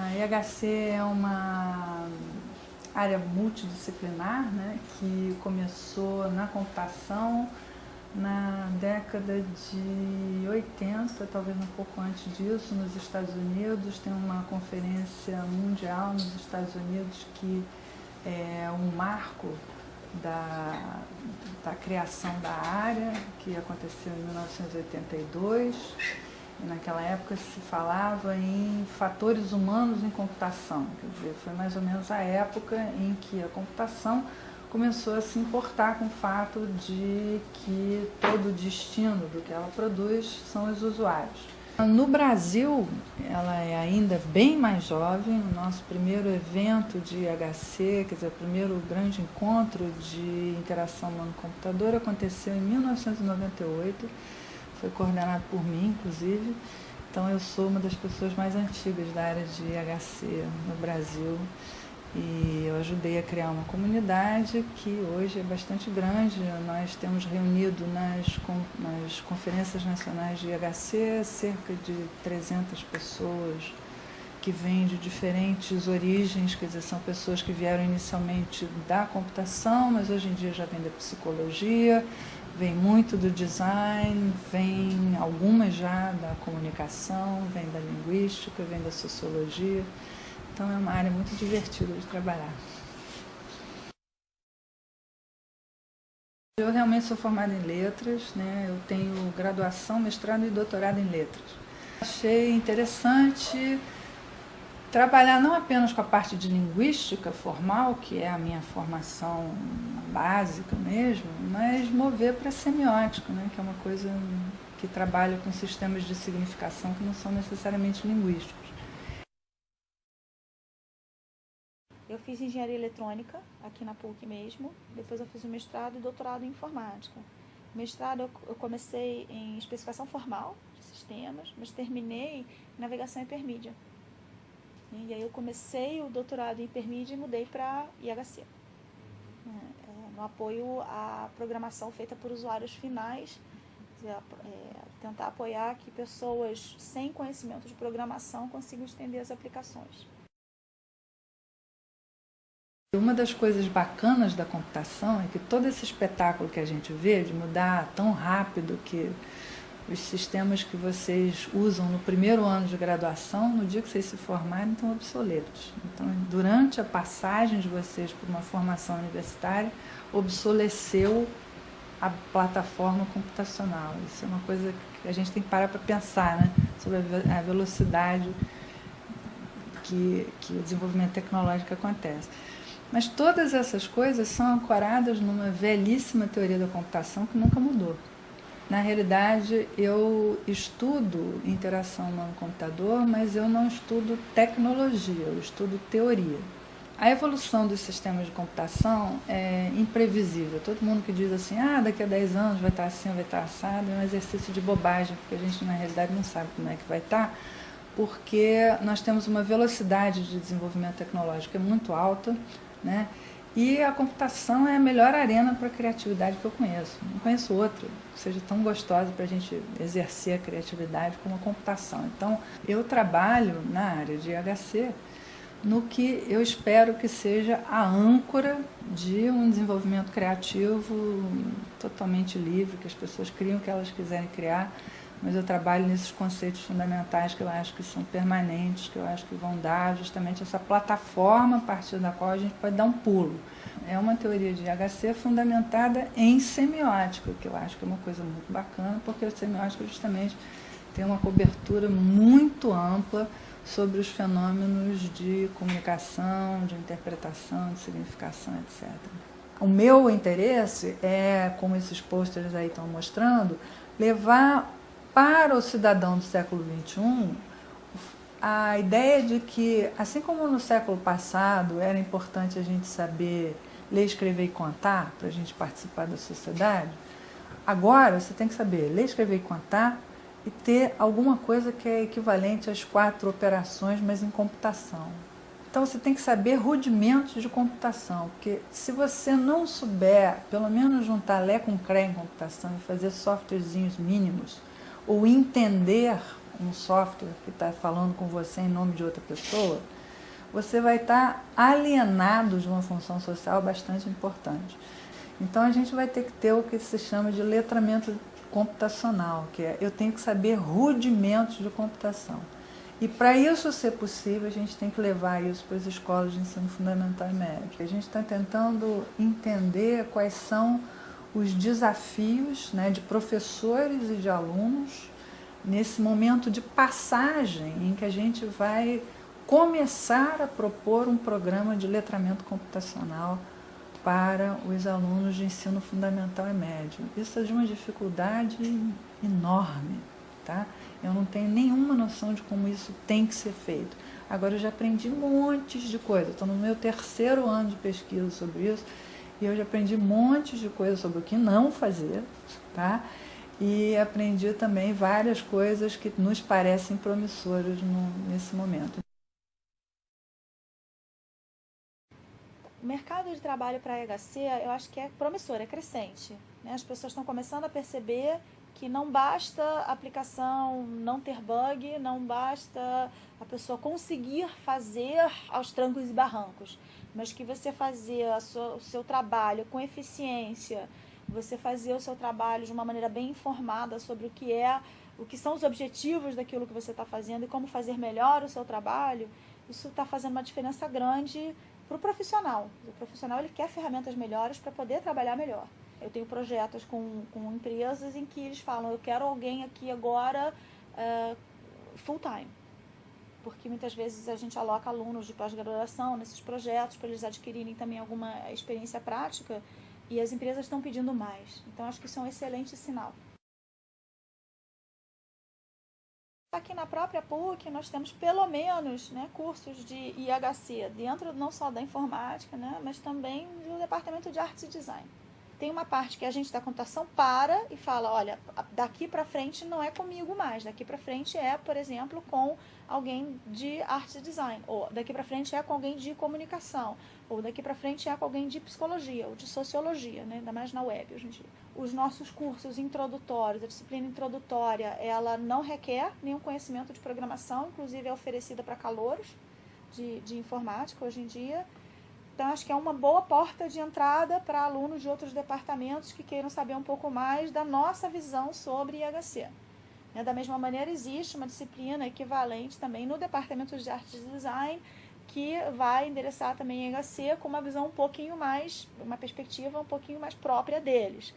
A IHC é uma área multidisciplinar, né, que começou na computação na década de 80, talvez um pouco antes disso, nos Estados Unidos. Tem uma conferência mundial nos Estados Unidos que é um marco da criação da área, que aconteceu em 1982. E naquela época se falava em fatores humanos em computação, quer dizer, foi mais ou menos a época em que a computação começou a se importar com o fato de que todo o destino do que ela produz são os usuários. No Brasil, ela é ainda bem mais jovem. O nosso primeiro evento de IHC, quer dizer, o primeiro grande encontro de interação humano-computador aconteceu em 1998, foi coordenado por mim, inclusive. Então eu sou uma das pessoas mais antigas da área de IHC no Brasil. E eu ajudei a criar uma comunidade que hoje é bastante grande. Nós temos reunido nas conferências nacionais de IHC cerca de 300 pessoas que vêm de diferentes origens, quer dizer, são pessoas que vieram inicialmente da computação, mas hoje em dia já vêm da psicologia, vem muito do design, vem algumas já da comunicação, vem da linguística, vem da sociologia. Então é uma área muito divertida de trabalhar. Eu realmente sou formada em letras, né? Eu tenho graduação, mestrado e doutorado em letras. Achei interessante trabalhar não apenas com a parte de linguística formal, que é a minha formação básica mesmo, mas mover para a semiótica, né? Que é uma coisa que trabalha com sistemas de significação que não são necessariamente linguísticos. Eu fiz engenharia eletrônica, aqui na PUC mesmo, depois eu fiz um mestrado e doutorado em informática. O mestrado eu comecei em especificação formal de sistemas, mas terminei em navegação hipermídia. E aí eu comecei o doutorado em hipermídia e mudei para IHC, no apoio à programação feita por usuários finais, tentar apoiar que pessoas sem conhecimento de programação consigam estender as aplicações. Uma das coisas bacanas da computação é que todo esse espetáculo que a gente vê, de mudar tão rápido que os sistemas que vocês usam no primeiro ano de graduação, no dia que vocês se formarem, estão obsoletos. Então, durante a passagem de vocês por uma formação universitária, obsoleceu a plataforma computacional. Isso é uma coisa que a gente tem que parar para pensar, né? Sobre a velocidade que o desenvolvimento tecnológico acontece. Mas todas essas coisas são ancoradas numa velhíssima teoria da computação que nunca mudou. Na realidade, eu estudo interação humano-computador, mas eu não estudo tecnologia, eu estudo teoria. A evolução dos sistemas de computação é imprevisível. Todo mundo que diz assim, daqui a 10 anos vai estar assim, vai estar assado, é um exercício de bobagem, porque a gente, na realidade, não sabe como é que vai estar, porque nós temos uma velocidade de desenvolvimento tecnológico muito alta, né? E a computação é a melhor arena para a criatividade que eu conheço. Não conheço outra que seja tão gostosa para a gente exercer a criatividade como a computação. Então, eu trabalho na área de IHC no que eu espero que seja a âncora de um desenvolvimento criativo totalmente livre, que as pessoas criam o que elas quiserem criar, mas eu trabalho nesses conceitos fundamentais que eu acho que são permanentes, que eu acho que vão dar justamente essa plataforma a partir da qual a gente pode dar um pulo. É uma teoria de IHC fundamentada em semiótica, que eu acho que é uma coisa muito bacana, porque a semiótica justamente tem uma cobertura muito ampla sobre os fenômenos de comunicação, de interpretação, de significação, etc. O meu interesse é, como esses pôsteres aí estão mostrando, levar para o cidadão do século XXI a ideia de que, assim como no século passado era importante a gente saber ler, escrever e contar para a gente participar da sociedade, agora você tem que saber ler, escrever e contar e ter alguma coisa que é equivalente às 4 operações, mas em computação. Então você tem que saber rudimentos de computação, porque se você não souber, pelo menos juntar Lé com Cré em computação e fazer softwarezinhos mínimos, ou entender um software que está falando com você em nome de outra pessoa, você vai estar alienado de uma função social bastante importante. Então a gente vai ter que ter o que se chama de letramento computacional, que é eu tenho que saber rudimentos de computação. E para isso ser possível, a gente tem que levar isso para as escolas de ensino fundamental e médio. A gente está tentando entender quais são os desafios, né, de professores e de alunos nesse momento de passagem em que a gente vai começar a propor um programa de letramento computacional para os alunos de ensino fundamental e médio. Isso é de uma dificuldade enorme, tá? Eu não tenho nenhuma noção de como isso tem que ser feito. Agora eu já aprendi montes de coisas, estou no meu 3º ano de pesquisa sobre isso, e eu já aprendi montes de coisas sobre o que não fazer, tá? E aprendi também várias coisas que nos parecem promissoras nesse momento. O mercado de trabalho para a EHC, eu acho que é promissor, é crescente, né? As pessoas estão começando a perceber que não basta a aplicação não ter bug, não basta a pessoa conseguir fazer aos trancos e barrancos, mas que você fazer o seu trabalho com eficiência, você fazer o seu trabalho de uma maneira bem informada sobre o que são os objetivos daquilo que você está fazendo e como fazer melhor o seu trabalho, isso está fazendo uma diferença grande para o profissional. O profissional ele quer ferramentas melhores para poder trabalhar melhor. Eu tenho projetos com empresas em que eles falam, eu quero alguém aqui agora full time. Porque muitas vezes a gente aloca alunos de pós-graduação nesses projetos para eles adquirirem também alguma experiência prática e as empresas estão pedindo mais. Então acho que isso é um excelente sinal. Aqui na própria PUC nós temos pelo menos, né, cursos de IHC dentro não só da informática, né, mas também do departamento de artes e design. Tem uma parte que a gente da computação para e fala, olha, daqui para frente não é comigo mais, daqui para frente é, por exemplo, com alguém de arte e design, ou daqui para frente é com alguém de comunicação, ou daqui para frente é com alguém de psicologia, ou de sociologia, né, ainda mais na web hoje em dia. Os nossos cursos introdutórios, a disciplina introdutória, ela não requer nenhum conhecimento de programação, inclusive é oferecida para calouros de informática hoje em dia. Então, acho que é uma boa porta de entrada para alunos de outros departamentos que queiram saber um pouco mais da nossa visão sobre IHC. Da mesma maneira, existe uma disciplina equivalente também no departamento de arte e design, que vai endereçar também IHC com uma visão um pouquinho mais, uma perspectiva um pouquinho mais própria deles.